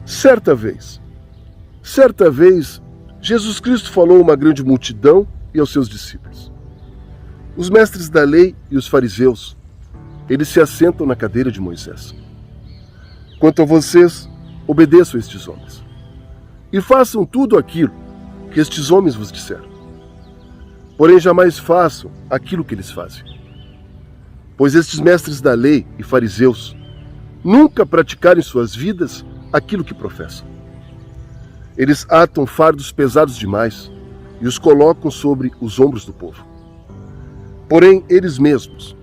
Certa vez, Jesus Cristo falou a uma grande multidão e aos seus discípulos. Os mestres da lei e os fariseus, eles se assentam na cadeira de Moisés. Quanto a vocês, obedeçam a estes homens e façam tudo aquilo que estes homens vos disseram. Porém, jamais façam aquilo que eles fazem. Pois estes mestres da lei e fariseus nunca praticaram em suas vidas aquilo que professam. Eles atam fardos pesados demais e os colocam sobre os ombros do povo. Porém, eles mesmos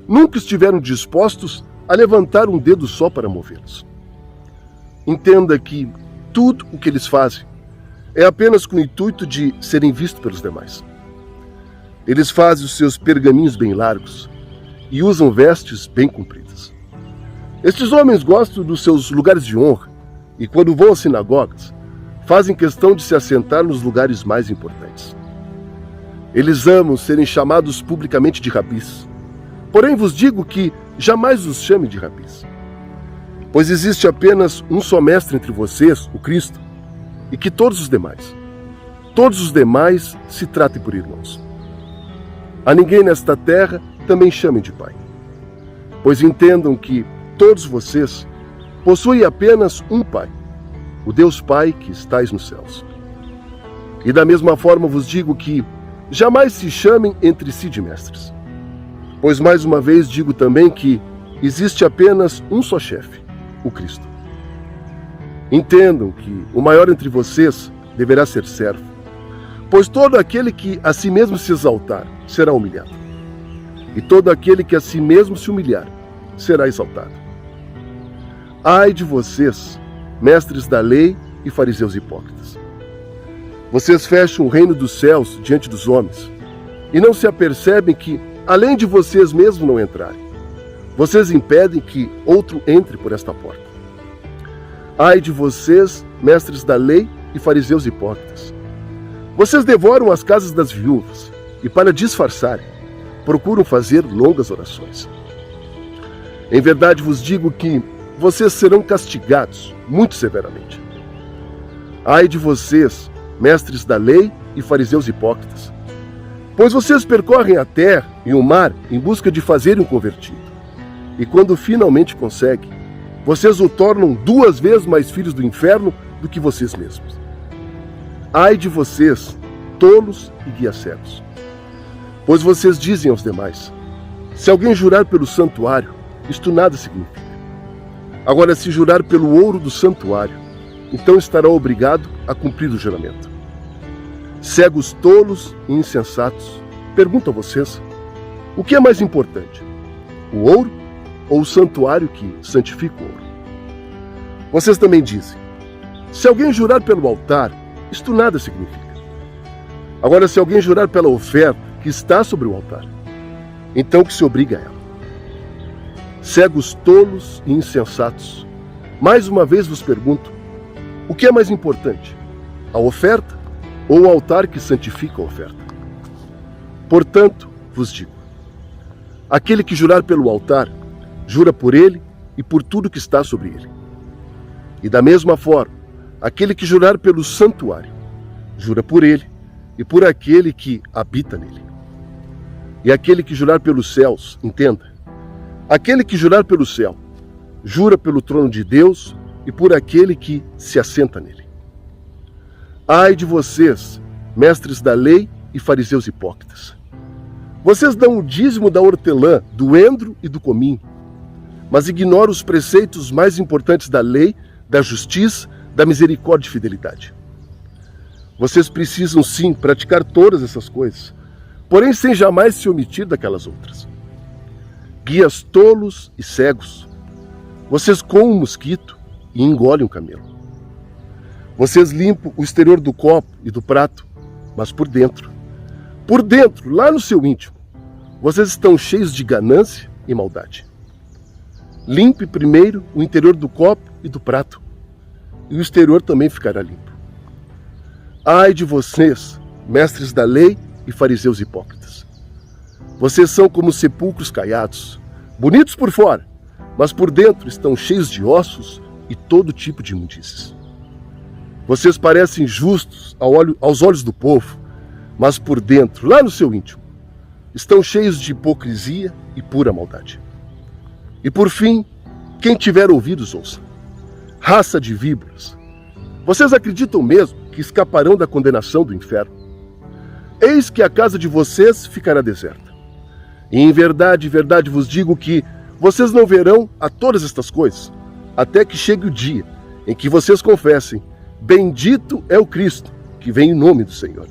nunca estiveram dispostos a levantar um dedo só para movê-los. Entenda que tudo o que eles fazem é apenas com o intuito de serem vistos pelos demais. Eles fazem os seus pergaminhos bem largos e usam vestes bem compridas. Estes homens gostam dos seus lugares de honra e, quando vão às sinagogas, fazem questão de se assentar nos lugares mais importantes. Eles amam serem chamados publicamente de rabis. Porém, vos digo que jamais os chame de rabis. Pois existe apenas um só mestre entre vocês, o Cristo, e que todos os demais se tratem por irmãos. A ninguém nesta terra também chamem de pai. Pois entendam que todos vocês possuem apenas um pai, o Deus Pai que estais nos céus. E da mesma forma vos digo que jamais se chamem entre si de mestres. Pois mais uma vez digo também que existe apenas um só chefe, o Cristo. Entendam que o maior entre vocês deverá ser servo, pois todo aquele que a si mesmo se exaltar será humilhado, e todo aquele que a si mesmo se humilhar será exaltado. Ai de vocês, mestres da lei e fariseus hipócritas! Vocês fecham o reino dos céus diante dos homens, e não se apercebem que, além de vocês mesmos não entrarem, vocês impedem que outro entre por esta porta. Ai de vocês, mestres da lei e fariseus hipócritas! Vocês devoram as casas das viúvas e, para disfarçarem, procuram fazer longas orações. Em verdade vos digo que vocês serão castigados muito severamente. Ai de vocês, mestres da lei e fariseus hipócritas! Pois vocês percorrem a terra e o mar em busca de fazerem um convertido. E quando finalmente conseguem, vocês o tornam 2 vezes mais filhos do inferno do que vocês mesmos. Ai de vocês, tolos e guias cegos! Pois vocês dizem aos demais: se alguém jurar pelo santuário, isto nada significa. Agora, se jurar pelo ouro do santuário, então estará obrigado a cumprir o juramento. Cegos, tolos e insensatos, pergunto a vocês: o que é mais importante, o ouro ou o santuário que santifica o ouro? Vocês também dizem: se alguém jurar pelo altar, isto nada significa. Agora, se alguém jurar pela oferta que está sobre o altar, então que se obriga a ela. Cegos, tolos e insensatos, mais uma vez vos pergunto: o que é mais importante, a oferta ou o altar que santifica a oferta? Portanto, vos digo: aquele que jurar pelo altar, jura por ele e por tudo que está sobre ele. E da mesma forma, aquele que jurar pelo santuário, jura por ele e por aquele que habita nele. E aquele que jurar pelos céus, entenda, aquele que jurar pelo céu, jura pelo trono de Deus e por aquele que se assenta nele. Ai de vocês, mestres da lei e fariseus hipócritas! Vocês dão o dízimo da hortelã, do endro e do cominho, mas ignoram os preceitos mais importantes da lei, da justiça, da misericórdia e fidelidade. Vocês precisam sim praticar todas essas coisas, porém sem jamais se omitir daquelas outras. Guias tolos e cegos, vocês comem um mosquito e engolem um camelo. Vocês limpam o exterior do copo e do prato, mas por dentro, lá no seu íntimo, vocês estão cheios de ganância e maldade. Limpe primeiro o interior do copo e do prato, e o exterior também ficará limpo. Ai de vocês, mestres da lei e fariseus hipócritas! Vocês são como sepulcros caiados, bonitos por fora, mas por dentro estão cheios de ossos, e todo tipo de imundícies. Vocês parecem justos aos olhos do povo, mas por dentro, lá no seu íntimo, estão cheios de hipocrisia e pura maldade. E por fim, quem tiver ouvidos, ouça. Raça de víboras, vocês acreditam mesmo que escaparão da condenação do inferno? Eis que a casa de vocês ficará deserta. E em verdade vos digo que vocês não verão a todas estas coisas, até que chegue o dia em que vocês confessem: bendito é o Cristo, que vem em nome do Senhor.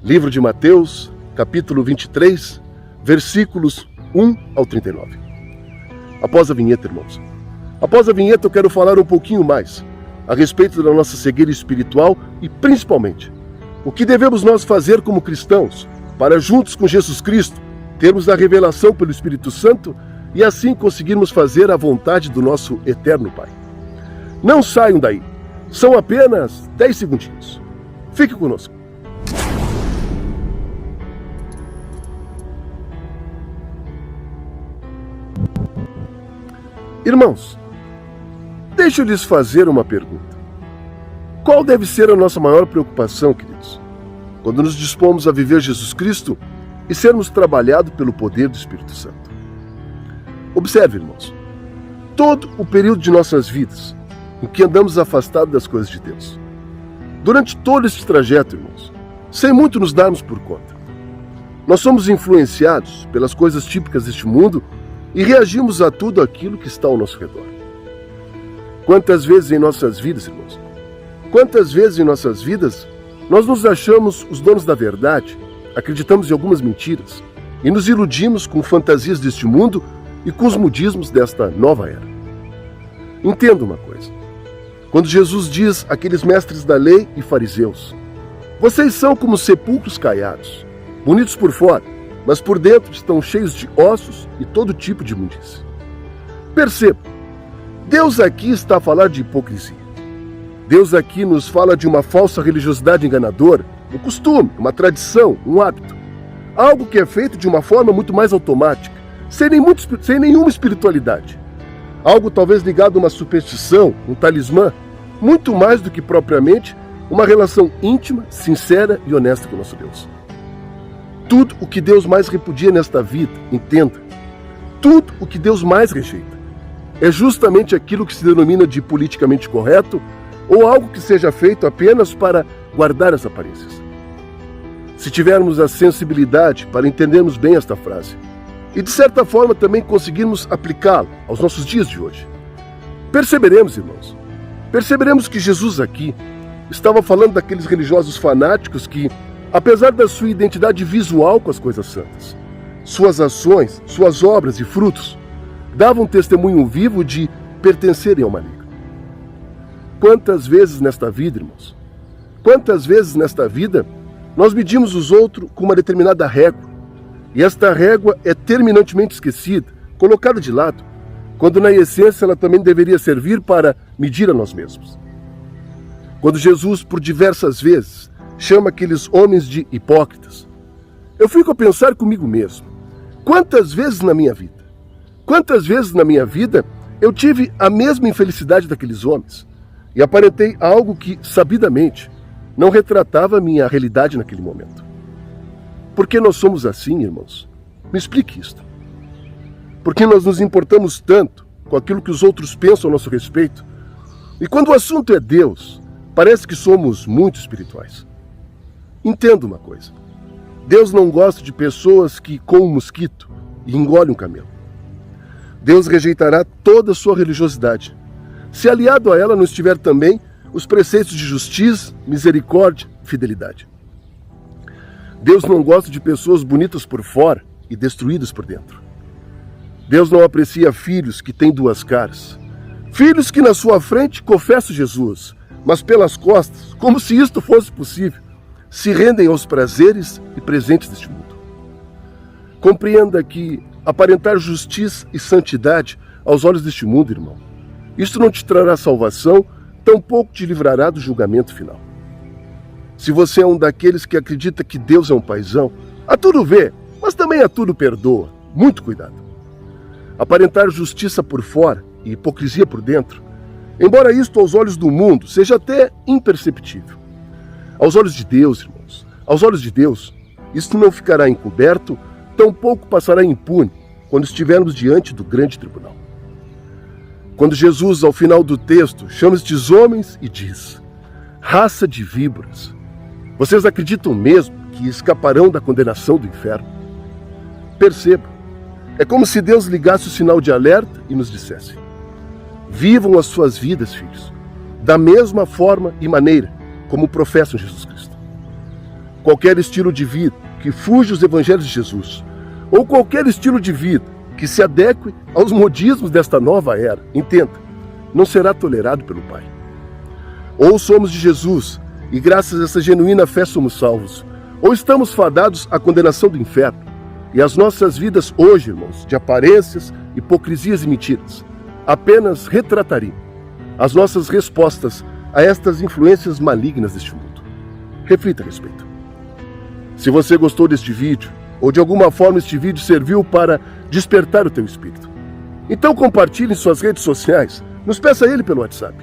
Livro de Mateus, capítulo 23, versículos 1 ao 39. Após a vinheta, irmãos. Após a vinheta eu quero falar um pouquinho mais a respeito da nossa cegueira espiritual e, principalmente, o que devemos nós fazer como cristãos para, juntos com Jesus Cristo, termos a revelação pelo Espírito Santo e assim conseguirmos fazer a vontade do nosso eterno Pai. Não saiam daí. São apenas 10 segundinhos. Fique conosco. Irmãos, deixa eu lhes fazer uma pergunta. Qual deve ser a nossa maior preocupação, queridos, quando nos dispomos a viver Jesus Cristo e sermos trabalhados pelo poder do Espírito Santo? Observe, irmãos, todo o período de nossas vidas em que andamos afastados das coisas de Deus. Durante todo este trajeto, irmãos, sem muito nos darmos por conta, nós somos influenciados pelas coisas típicas deste mundo e reagimos a tudo aquilo que está ao nosso redor. Quantas vezes em nossas vidas, irmãos, nós nos achamos os donos da verdade, acreditamos em algumas mentiras e nos iludimos com fantasias deste mundo e com os modismos desta nova era. Entenda uma coisa. Quando Jesus diz àqueles mestres da lei e fariseus: vocês são como sepulcros caiados, bonitos por fora, mas por dentro estão cheios de ossos e todo tipo de imundície. Perceba, Deus aqui está a falar de hipocrisia. Deus aqui nos fala de uma falsa religiosidade enganadora, um costume, uma tradição, um hábito. Algo que é feito de uma forma muito mais automática, sem nenhuma espiritualidade. Algo talvez ligado a uma superstição, um talismã, muito mais do que propriamente uma relação íntima, sincera e honesta com o nosso Deus. Tudo o que Deus mais repudia nesta vida, entenda, tudo o que Deus mais rejeita, é justamente aquilo que se denomina de politicamente correto ou algo que seja feito apenas para guardar as aparências. Se tivermos a sensibilidade para entendermos bem esta frase e de certa forma também conseguirmos aplicá-la aos nossos dias de hoje, perceberemos, irmãos, que Jesus aqui estava falando daqueles religiosos fanáticos que, apesar da sua identidade visual com as coisas santas, suas ações, suas obras e frutos davam testemunho vivo de pertencerem ao maligno. Quantas vezes nesta vida, irmãos, nós medimos os outros com uma determinada régua, e esta régua é terminantemente esquecida, colocada de lado, quando na essência ela também deveria servir para medir a nós mesmos. Quando Jesus, por diversas vezes, chama aqueles homens de hipócritas, eu fico a pensar comigo mesmo, quantas vezes na minha vida eu tive a mesma infelicidade daqueles homens e aparentei algo que, sabidamente, não retratava a minha realidade naquele momento. Por que nós somos assim, irmãos? Me explique isto. Por que nós nos importamos tanto com aquilo que os outros pensam a nosso respeito? E quando o assunto é Deus, parece que somos muito espirituais. Entenda uma coisa. Deus não gosta de pessoas que comem um mosquito e engolem um camelo. Deus rejeitará toda a sua religiosidade, se aliado a ela não estiver também os preceitos de justiça, misericórdia e fidelidade. Deus não gosta de pessoas bonitas por fora e destruídas por dentro. Deus não aprecia filhos que têm duas caras. Filhos que na sua frente confessam Jesus, mas pelas costas, como se isto fosse possível, se rendem aos prazeres e presentes deste mundo. Compreenda que aparentar justiça e santidade aos olhos deste mundo, irmão, isto não te trará salvação, tampouco te livrará do julgamento final. Se você é um daqueles que acredita que Deus é um paizão, a tudo vê, mas também a tudo perdoa. Muito cuidado. Aparentar justiça por fora e hipocrisia por dentro Embora isto aos olhos do mundo seja até imperceptível, aos olhos de Deus, irmãos, aos olhos de Deus, isto não ficará encoberto, tampouco passará impune quando estivermos diante do grande tribunal. Quando Jesus, ao final do texto, chama estes homens e diz: raça de víboras, vocês acreditam mesmo que escaparão da condenação do inferno? Perceba, é como se Deus ligasse o sinal de alerta e nos dissesse: vivam as suas vidas, filhos, da mesma forma e maneira como professam Jesus Cristo. Qualquer estilo de vida que fuja os evangelhos de Jesus, ou qualquer estilo de vida que se adeque aos modismos desta nova era, entenda, não será tolerado pelo Pai. Ou somos de Jesus e graças a essa genuína fé somos salvos, ou estamos fadados à condenação do inferno. E as nossas vidas hoje, irmãos, de aparências, hipocrisias e mentiras, apenas retratariam as nossas respostas a estas influências malignas deste mundo. Reflita a respeito. Se você gostou deste vídeo, ou de alguma forma este vídeo serviu para despertar o teu espírito, então compartilhe em suas redes sociais, nos peça ele pelo WhatsApp.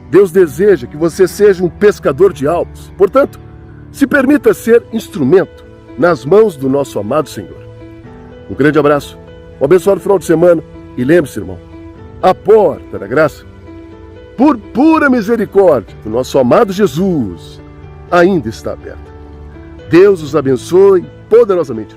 Deus deseja que você seja um pescador de almas, portanto, se permita ser instrumento nas mãos do nosso amado Senhor. Um grande abraço, um abençoado final de semana e lembre-se, irmão, a porta da graça, por pura misericórdia do nosso amado Jesus, ainda está aberta. Deus os abençoe poderosamente.